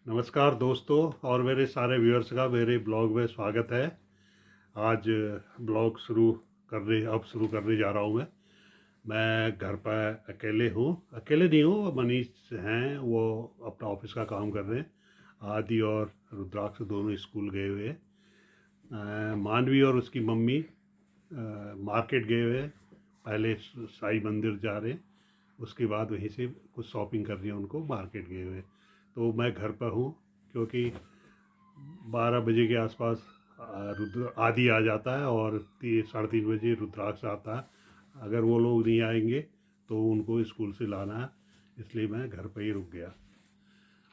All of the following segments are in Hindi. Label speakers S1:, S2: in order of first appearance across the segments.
S1: नमस्कार दोस्तों और मेरे सारे व्यूअर्स का मेरे ब्लॉग में स्वागत है। आज ब्लॉग शुरू करने जा रहा हूँ। मैं घर पर अकेले हूँ, अकेले नहीं हूँ, मनीष हैं, वो अपना ऑफिस का काम कर रहे हैं। आदि और रुद्राक्ष दोनों स्कूल गए हुए हैं। मानवी और उसकी मम्मी मार्केट गए हुए हैं। पहले साई मंदिर जा रहे हैं, उसके बाद वहीं से कुछ शॉपिंग करनी है उनको, मार्केट गए हुए। तो मैं घर पर हूँ क्योंकि 12 बजे के आसपास रुद्र आदि आ जाता है और 3:30 बजे रुद्राक्ष आता है। अगर वो लोग नहीं आएंगे तो उनको स्कूल से लाना है, इसलिए मैं घर पर ही रुक गया।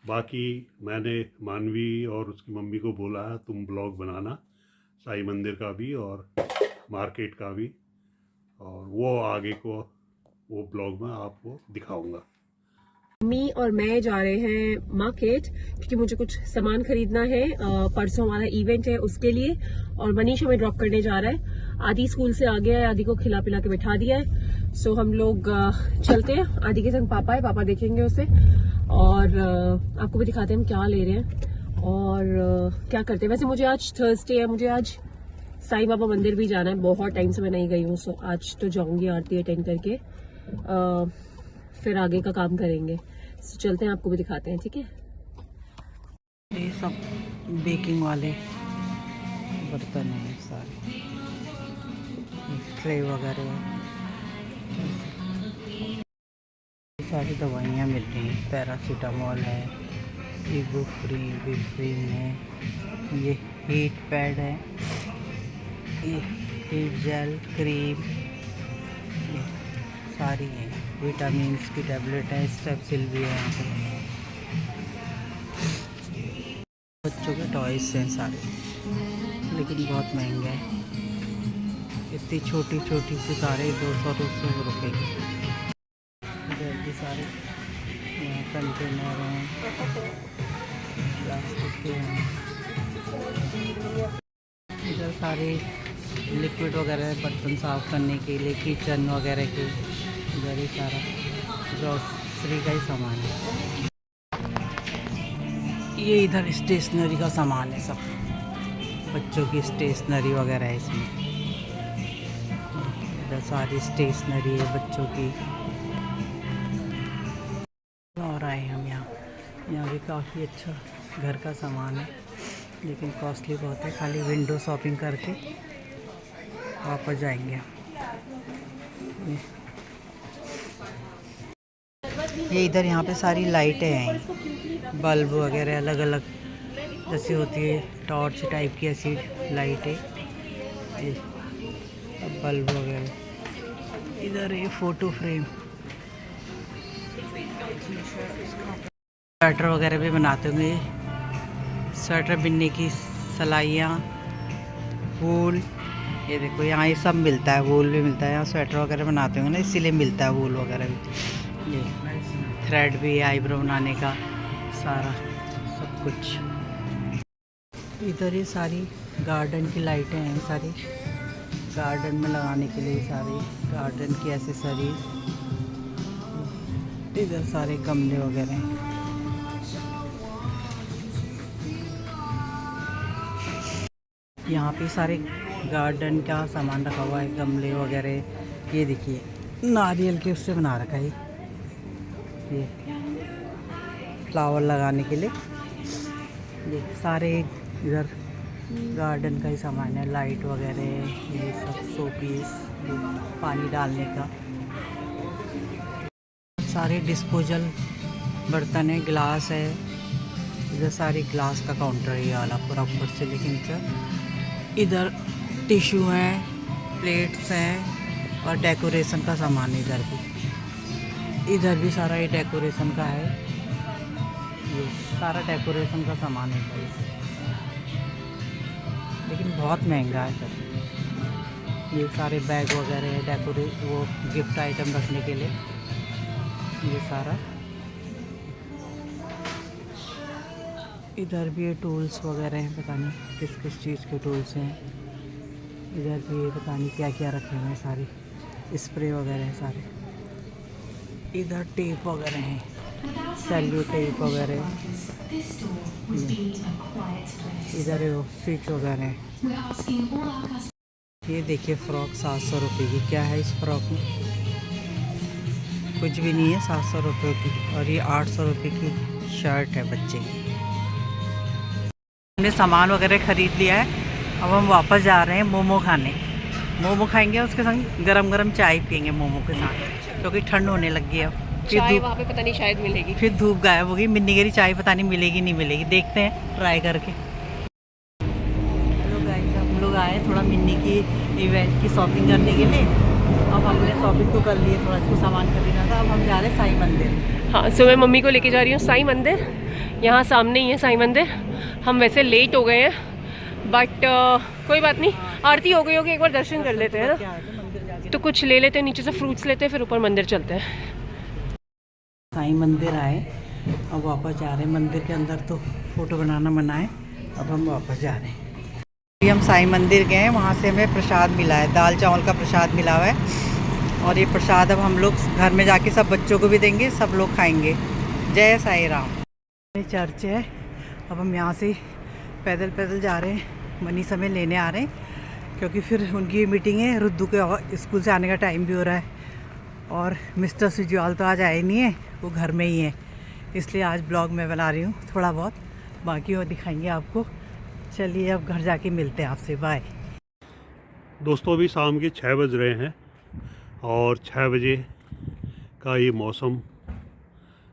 S1: बाकी मैंने मानवी और उसकी मम्मी को बोला है तुम ब्लॉग बनाना, साई मंदिर का भी और मार्केट का भी, और वो आगे को वो ब्लॉग में आपको दिखाऊंगा।
S2: मम्मी और मैं जा रहे हैं मार्केट क्योंकि मुझे कुछ सामान खरीदना है। परसों हमारा इवेंट है उसके लिए, और मनीष हमें ड्रॉप करने जा रहा है। आदि स्कूल से आ गया है, आदि को खिला पिला के बैठा दिया है। सो हम लोग चलते हैं। आदि के संग पापा है, पापा देखेंगे उसे, और आपको भी दिखाते हैं हम क्या ले रहे हैं और क्या करते हैं। वैसे मुझे आज थर्सडे है, मुझे आज साईं बाबा मंदिर भी जाना है। बहुत टाइम से मैं नहीं गई हूँ, सो आज तो जाऊंगी आरती अटेंड करके, फिर आगे का काम करेंगे। तो चलते हैं, आपको भी दिखाते हैं, ठीक है।
S3: ये सब बेकिंग वाले बर्तन हैं, सारे ट्रे वगैरह, सारी दवाइयाँ मिल रही हैं। पैरासीटामोल है, इबुप्रोफेन है, ये हीट पैड है, ये हीट जेल क्रीम, ये सारी हैं। विटामिन की टैबलेट है, स्टेप्सिल भी है यहाँ पे। बच्चों के टॉयस हैं सारे, लेकिन बहुत महंगे हैं। इतनी छोटी छोटी सी कारें 200 रुपए की। इधर भी सारे कंटेनर हैं, प्लास्टिक के हैं। इधर सारे लिक्विड वगैरह है, बर्तन साफ करने के लिए, किचन वगैरह के। इधर ही सारा ग्रॉसरी का ही सामान है। ये इधर स्टेशनरी का सामान है, सब बच्चों की स्टेशनरी वगैरह है इसमें। इधर सारी स्टेशनरी है बच्चों की। और आए हम यहाँ भी काफ़ी अच्छा घर का सामान है, लेकिन कॉस्टली बहुत है। खाली विंडो शॉपिंग करके वापस जाएंगे। ये इधर यहाँ पे सारी लाइटें हैं, बल्ब वगैरह अलग अलग जैसे होती है, टॉर्च टाइप की ऐसी लाइटें, ये बल्ब वगैरह। इधर ये फ़ोटो फ्रेम, स्वेटर वगैरह भी बनाते होंगे। स्वेटर बिनने की सलाइयाँ, वूल, ये देखो यहाँ ये सब मिलता है। वूल भी मिलता है यहाँ, स्वेटर वगैरह बनाते होंगे ना, इसीलिए मिलता है वूल वगैरह भी। ये थ्रेड भी है, आईब्रो बनाने का, सारा सब कुछ। इधर ये सारी गार्डन की लाइटें हैं, सारी गार्डन में लगाने के लिए, सारी गार्डन की एसेसरीज। इधर सारे गमले वगैरह हैं। यहाँ पे सारे गार्डन का सामान रखा हुआ है, गमले वगैरह। ये देखिए नारियल के उससे बना रखा है, ये फ्लावर लगाने के लिए। ये सारे इधर गार्डन का ही सामान है, लाइट वगैरह, ये सब शो पीस, पानी डालने का। सारे डिस्पोजल बर्तन है, ग्लास है। इधर सारी ग्लास का काउंटर है ये वाला पूरा ऊपर से, लेकिन इधर टिश्यू हैं, प्लेट्स हैं और डेकोरेशन का सामान है। इधर भी सारा ये डेकोरेशन का है, ये सारा डेकोरेशन का सामान है भाई, लेकिन बहुत महंगा है सर। ये सारे बैग वगैरह है, वो गिफ्ट आइटम रखने के लिए, ये सारा। इधर भी ये टूल्स वगैरह हैं, पता नहीं किस किस चीज़ के टूल्स हैं। इधर भी ये पता नहीं क्या क्या रखे हुए हैं, सारे स्प्रे वगैरह हैं सारे। इधर टेप वगैरह हैं, सेल्यू टेप वगैरह, इधर स्विच वगैरह। ये देखिए फ्रॉक 700 रुपये की। क्या है इस फ्रॉक में? कुछ भी नहीं है, 700 रुपये की। और ये 800 रुपये की शर्ट है बच्चे की। हमने सामान वगैरह ख़रीद लिया है। अब हम वापस जा रहे हैं मोमो खाने। मोमो खाएंगे, उसके संग गरम गरम चाय पियेंगे मोमो के साथ, क्योंकि ठंड होने लगी है। फिर
S2: चाय
S3: धूप,
S2: वहाँ पे पता नहीं शायद मिलेगी।
S3: फिर धूप गायब होगी। मिन्नीगिरी चाय पता नहीं मिलेगी नहीं मिलेगी, देखते हैं ट्राई करके। हेलो गाइस, हम लोग आए थोड़ा मिन्नी की इवेंट की शॉपिंग करने के लिए। अब हमने शॉपिंग तो कर ली है, थोड़ा इसको सामान खरीदना था। अब हम जा रहे हैं साईं मंदिर।
S2: हाँ, सो मैं मम्मी को लेके जा रही हूँ साईं मंदिर। यहाँ सामने ही है साईं मंदिर। हम वैसे लेट हो गए हैं, बट कोई बात नहीं, आरती हो गई होगी, एक बार दर्शन कर लेते हैं ना। तो कुछ ले लेते हैं, नीचे से फ्रूट्स लेते हैं, फिर ऊपर मंदिर चलते हैं।
S3: साईं मंदिर आए, अब वापस जा रहे हैं। मंदिर के अंदर तो फ़ोटो बनाना मना है, अब हम वापस जा रहे हैं। अभी हम साईं मंदिर गए हैं, वहाँ से हमें प्रसाद मिला है, दाल चावल का प्रसाद मिला हुआ है। और ये प्रसाद अब हम लोग घर में जाके सब बच्चों को भी देंगे, सब लोग खाएंगे। जय साईं राम। ये चर्च है। अब हम यहाँ से पैदल पैदल जा रहे हैं। मनीषा में लेने आ रहे हैं, क्योंकि फिर उनकी मीटिंग है। रुद्दू के स्कूल से आने का टाइम भी हो रहा है। और मिस्टर सुजवाल तो आज आए नहीं है, वो घर में ही है। इसलिए आज ब्लॉग मैं बना रही हूँ थोड़ा बहुत, बाकी वो दिखाएंगे आपको। चलिए अब घर जाके मिलते हैं आपसे, बाय।
S1: दोस्तों अभी शाम के 6 बज रहे हैं और 6 बजे का ये मौसम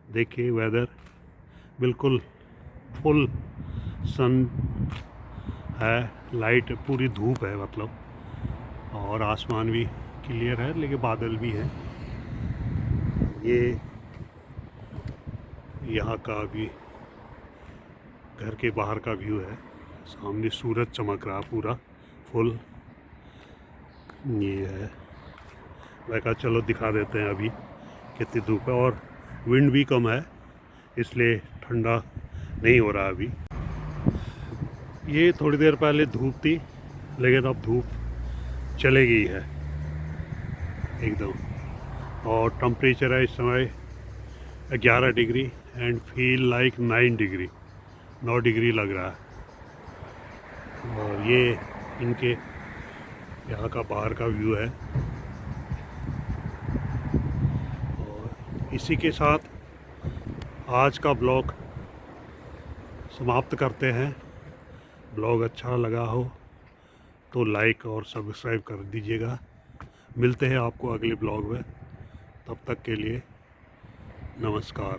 S1: देखिए, वेदर बिल्कुल फुल सन है, लाइट पूरी धूप है मतलब, और आसमान भी क्लियर है, लेकिन बादल भी है। ये यहाँ का भी घर के बाहर का व्यू है। सामने सूरज चमक रहा पूरा फुल। ये है, मैं कहा चलो दिखा देते हैं अभी कितनी धूप है, और विंड भी कम है, इसलिए ठंडा नहीं हो रहा अभी। ये थोड़ी देर पहले धूप थी, लेकिन अब धूप चले गई है एकदम। और टेम्परेचर है इस समय 11 degree and feel like 9 degree, 9 degree लग रहा है। और ये इनके यहाँ का बाहर का व्यू है। और इसी के साथ आज का ब्लॉग समाप्त करते हैं। ब्लॉग अच्छा लगा हो तो लाइक और सब्सक्राइब कर दीजिएगा। मिलते हैं आपको अगले ब्लॉग में, तब तक के लिए नमस्कार।